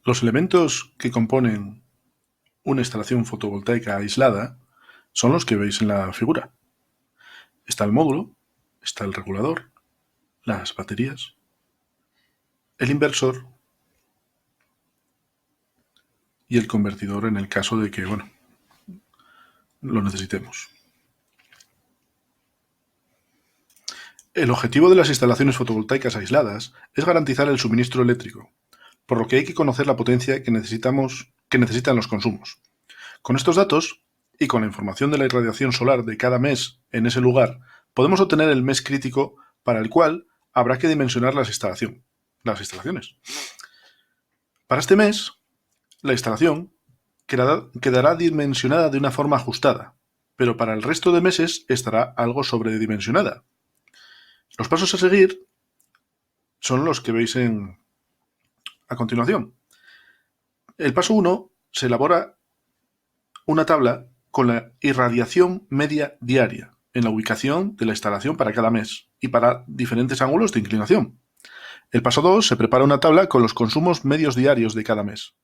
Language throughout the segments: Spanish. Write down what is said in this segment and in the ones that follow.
Los elementos que componen una instalación fotovoltaica aislada son los que veis en la figura. Está el módulo, está el regulador, las baterías, el inversor y el convertidor en el caso de que, lo necesitemos. El objetivo de las instalaciones fotovoltaicas aisladas es garantizar el suministro eléctrico, por lo que hay que conocer la potencia que necesitan los consumos. Con estos datos y con la información de la irradiación solar de cada mes en ese lugar, podemos obtener el mes crítico para el cual habrá que dimensionar las instalaciones. Para este mes, la instalación quedará dimensionada de una forma ajustada, pero para el resto de meses estará algo sobredimensionada. Los pasos a seguir son los que veis a continuación. El paso 1 se elabora una tabla con la irradiación media diaria en la ubicación de la instalación para cada mes y para diferentes ángulos de inclinación. El paso 2 se prepara una tabla con los consumos medios diarios de cada mes.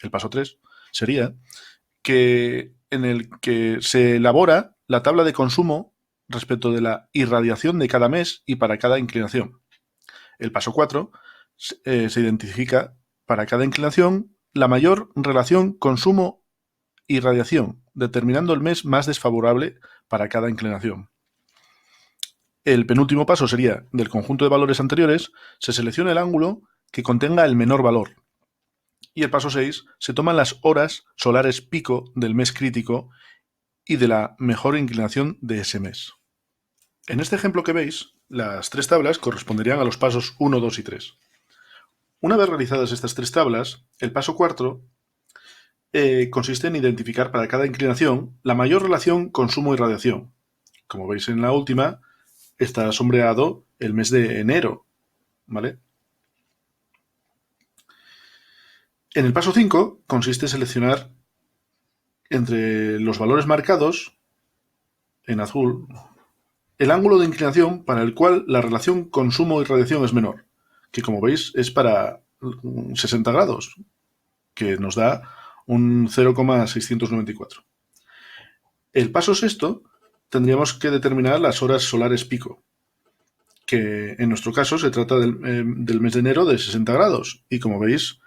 El paso 3 sería en el que se elabora la tabla de consumo respecto de la irradiación de cada mes y para cada inclinación. El paso 4 se identifica para cada inclinación la mayor relación consumo-irradiación, determinando el mes más desfavorable para cada inclinación. El penúltimo paso sería, del conjunto de valores anteriores, se selecciona el ángulo que contenga el menor valor. Y el paso 6, se toman las horas solares pico del mes crítico y de la mejor inclinación de ese mes. En este ejemplo que veis, las tres tablas corresponderían a los pasos 1, 2 y 3. Una vez realizadas estas tres tablas, el paso 4 consiste en identificar para cada inclinación la mayor relación consumo-irradiación. Como veis en la última, está sombreado el mes de enero, ¿vale? En el paso 5 consiste en seleccionar entre los valores marcados en azul el ángulo de inclinación para el cual la relación consumo-irradiación es menor, que como veis es para 60 grados, que nos da un 0,694. El paso sexto tendríamos que determinar las horas solares pico, que en nuestro caso se trata del mes de enero de 60 grados. Y como veis,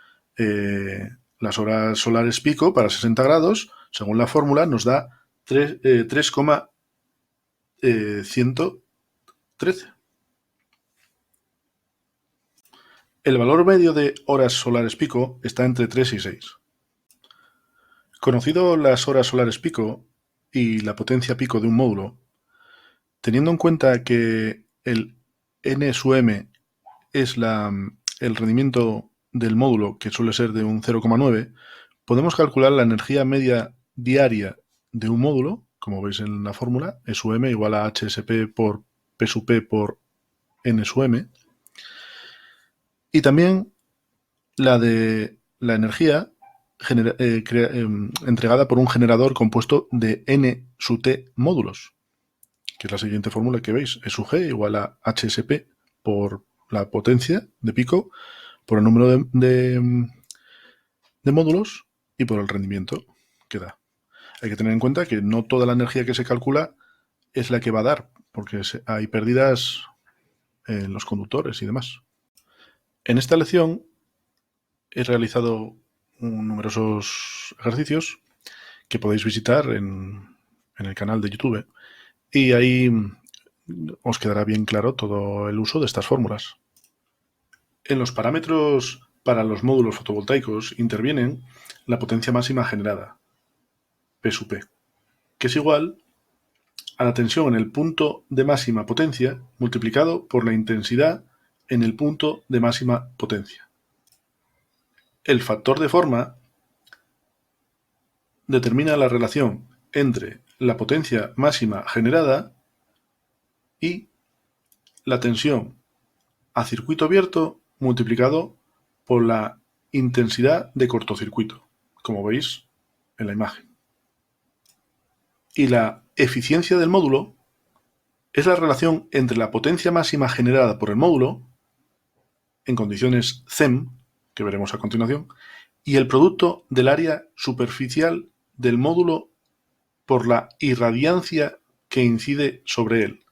las horas solares pico para 60 grados, según la fórmula, nos da 3,113. El valor medio de horas solares pico está entre 3 y 6. Conocido las horas solares pico y la potencia pico de un módulo, teniendo en cuenta que el N sub m es el rendimiento del módulo, que suele ser de un 0,9, podemos calcular la energía media diaria de un módulo, como veis en la fórmula, E sub m igual a HSP por P sub P por N sub m, y también la de la energía entregada por un generador compuesto de N sub T módulos, que es la siguiente fórmula que veis, E sub G igual a HSP por la potencia de pico, por el número de módulos y por el rendimiento que da. Hay que tener en cuenta que no toda la energía que se calcula es la que va a dar, porque hay pérdidas en los conductores y demás. En esta lección he realizado numerosos ejercicios que podéis visitar en el canal de YouTube, y ahí os quedará bien claro todo el uso de estas fórmulas. En los parámetros para los módulos fotovoltaicos intervienen la potencia máxima generada, P sub P, que es igual a la tensión en el punto de máxima potencia multiplicado por la intensidad en el punto de máxima potencia. El factor de forma determina la relación entre la potencia máxima generada y la tensión a circuito abierto multiplicado por la intensidad de cortocircuito, como veis en la imagen. Y la eficiencia del módulo es la relación entre la potencia máxima generada por el módulo en condiciones CEM, que veremos a continuación, y el producto del área superficial del módulo por la irradiancia que incide sobre él.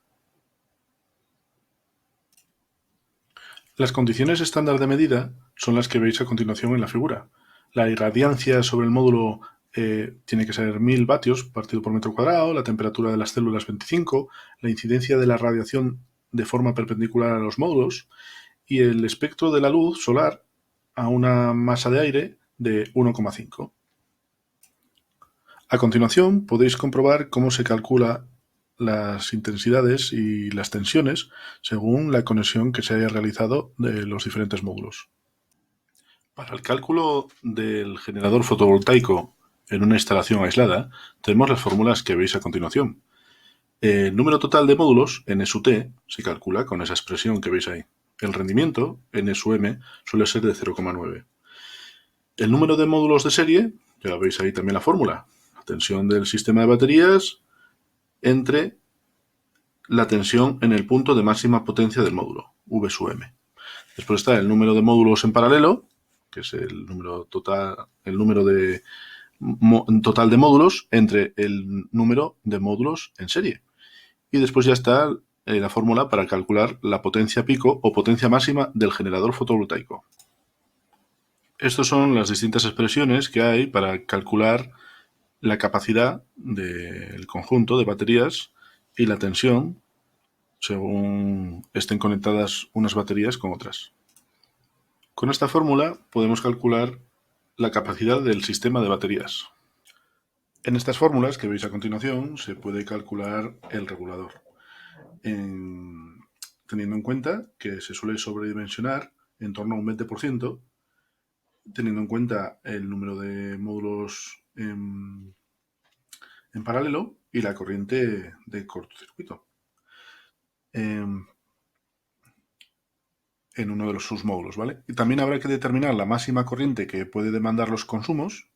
Las condiciones estándar de medida son las que veis a continuación en la figura. La irradiancia sobre el módulo tiene que ser 1000 vatios partido por metro cuadrado, la temperatura de las células 25, la incidencia de la radiación de forma perpendicular a los módulos y el espectro de la luz solar a una masa de aire de 1,5. A continuación podéis comprobar cómo se calcula las intensidades y las tensiones según la conexión que se haya realizado de los diferentes módulos. Para el cálculo del generador fotovoltaico en una instalación aislada, tenemos las fórmulas que veis a continuación. El número total de módulos, N sub T, se calcula con esa expresión que veis ahí. El rendimiento, N sub M, suele ser de 0,9. El número de módulos de serie, ya veis ahí también la fórmula. La tensión del sistema de baterías entre la tensión en el punto de máxima potencia del módulo, V sub M. Después está el número de módulos en paralelo, que es el número total de módulos entre el número de módulos en serie. Y después ya está la fórmula para calcular la potencia pico o potencia máxima del generador fotovoltaico. Estas son las distintas expresiones que hay para calcular la capacidad del conjunto de baterías y la tensión según estén conectadas unas baterías con otras. Con esta fórmula podemos calcular la capacidad del sistema de baterías. En estas fórmulas que veis a continuación se puede calcular el regulador, teniendo en cuenta que se suele sobredimensionar en torno a un 20%, teniendo en cuenta el número de módulos en paralelo y la corriente de cortocircuito en uno de sus módulos, ¿vale? Y también habrá que determinar la máxima corriente que puede demandar los consumos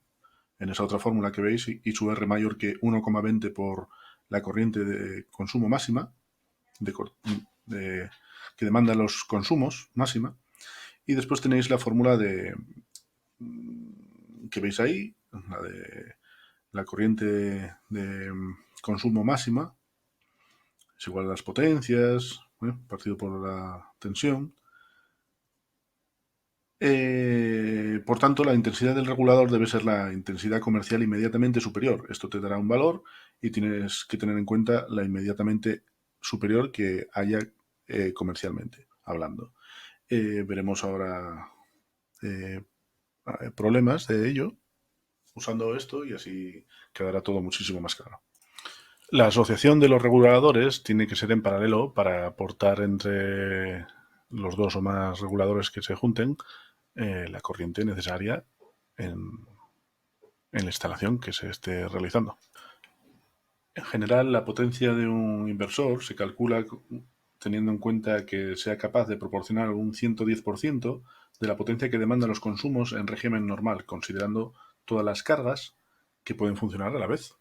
en esa otra fórmula que veis, I sub R mayor que 1,20 por la corriente de consumo máxima que demanda los consumos máxima. Y después tenéis la fórmula que veis ahí, la de la corriente de consumo máxima, es igual a las potencias, partido por la tensión. Por tanto, la intensidad del regulador debe ser la intensidad comercial inmediatamente superior. Esto te dará un valor y tienes que tener en cuenta la inmediatamente superior que haya comercialmente hablando. Veremos ahora problemas de ello usando esto y así quedará todo muchísimo más claro. La asociación de los reguladores tiene que ser en paralelo para aportar entre los dos o más reguladores que se junten la corriente necesaria en la instalación que se esté realizando. En general, la potencia de un inversor se calcula teniendo en cuenta que sea capaz de proporcionar un 110% de la potencia que demandan los consumos en régimen normal, considerando todas las cargas que pueden funcionar a la vez.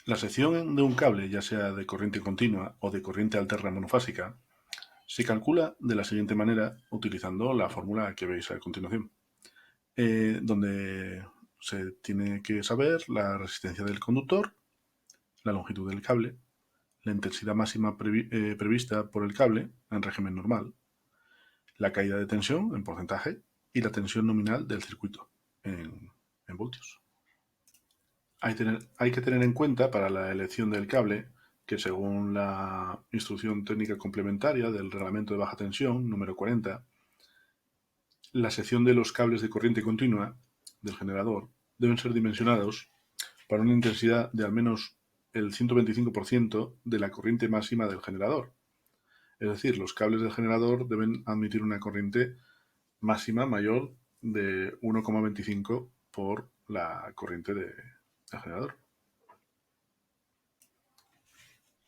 La sección de un cable, ya sea de corriente continua o de corriente alterna monofásica, se calcula de la siguiente manera utilizando la fórmula que veis a continuación, donde se tiene que saber la resistencia del conductor, la longitud del cable, la intensidad máxima prevista por el cable en régimen normal, la caída de tensión en porcentaje y la tensión nominal del circuito en voltios. Hay que tener en cuenta para la elección del cable que según la instrucción técnica complementaria del reglamento de baja tensión número 40, la sección de los cables de corriente continua del generador deben ser dimensionados para una intensidad de al menos el 125% de la corriente máxima del generador. Es decir, los cables del generador deben admitir una corriente máxima mayor de 1,25 por la corriente del generador.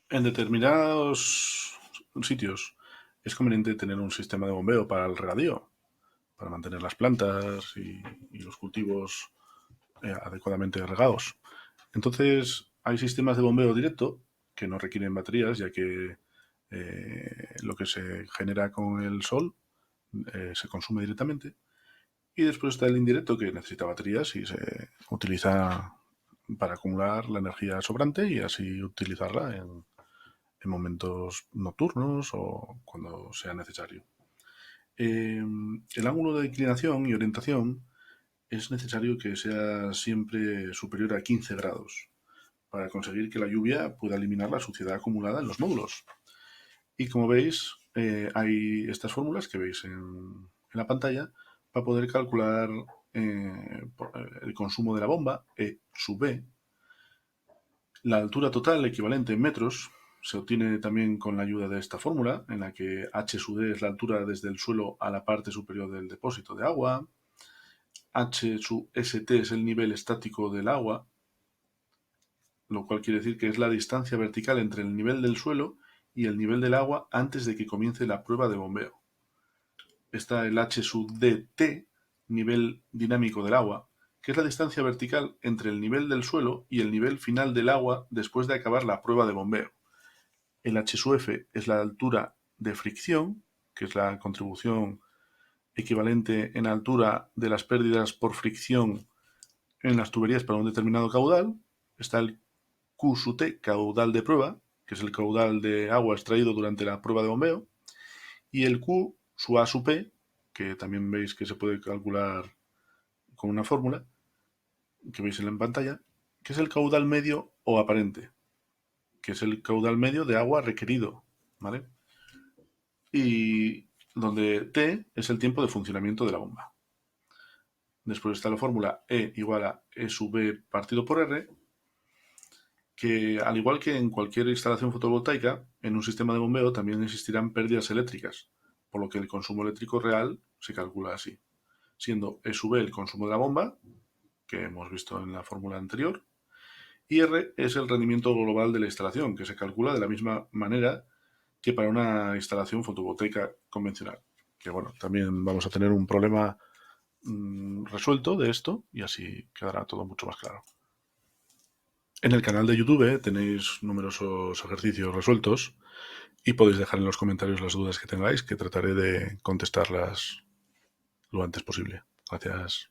En determinados sitios es conveniente tener un sistema de bombeo para el regadío, para mantener las plantas y los cultivos adecuadamente regados. Entonces, hay sistemas de bombeo directo que no requieren baterías, ya que lo que se genera con el sol se consume directamente. Y después está el indirecto, que necesita baterías y se utiliza para acumular la energía sobrante y así utilizarla en momentos nocturnos o cuando sea necesario. El ángulo de inclinación y orientación es necesario que sea siempre superior a 15 grados para conseguir que la lluvia pueda eliminar la suciedad acumulada en los módulos. Y como veis, hay estas fórmulas que veis en la pantalla para poder calcular el consumo de la bomba, E sub B. La altura total equivalente en metros se obtiene también con la ayuda de esta fórmula, en la que H sub D es la altura desde el suelo a la parte superior del depósito de agua, H sub St es el nivel estático del agua, lo cual quiere decir que es la distancia vertical entre el nivel del suelo y el nivel del agua antes de que comience la prueba de bombeo. Está el H sub dt, nivel dinámico del agua, que es la distancia vertical entre el nivel del suelo y el nivel final del agua después de acabar la prueba de bombeo. El H sub f es la altura de fricción, que es la contribución equivalente en altura de las pérdidas por fricción en las tuberías para un determinado caudal. Está el Q sub t, caudal de prueba, que es el caudal de agua extraído durante la prueba de bombeo, y el Q sub A sub P, que también veis que se puede calcular con una fórmula que veis en la pantalla, que es el caudal medio o aparente, que es el caudal medio de agua requerido, ¿vale? Y donde T es el tiempo de funcionamiento de la bomba. Después está la fórmula E igual a E sub B partido por R, que al igual que en cualquier instalación fotovoltaica, en un sistema de bombeo también existirán pérdidas eléctricas, por lo que el consumo eléctrico real se calcula así, siendo E sub B el consumo de la bomba, que hemos visto en la fórmula anterior, y R es el rendimiento global de la instalación, que se calcula de la misma manera que para una instalación fotovoltaica convencional. Que bueno, también vamos a tener un problema resuelto de esto y así quedará todo mucho más claro. En el canal de YouTube tenéis numerosos ejercicios resueltos y podéis dejar en los comentarios las dudas que tengáis, que trataré de contestarlas lo antes posible. Gracias.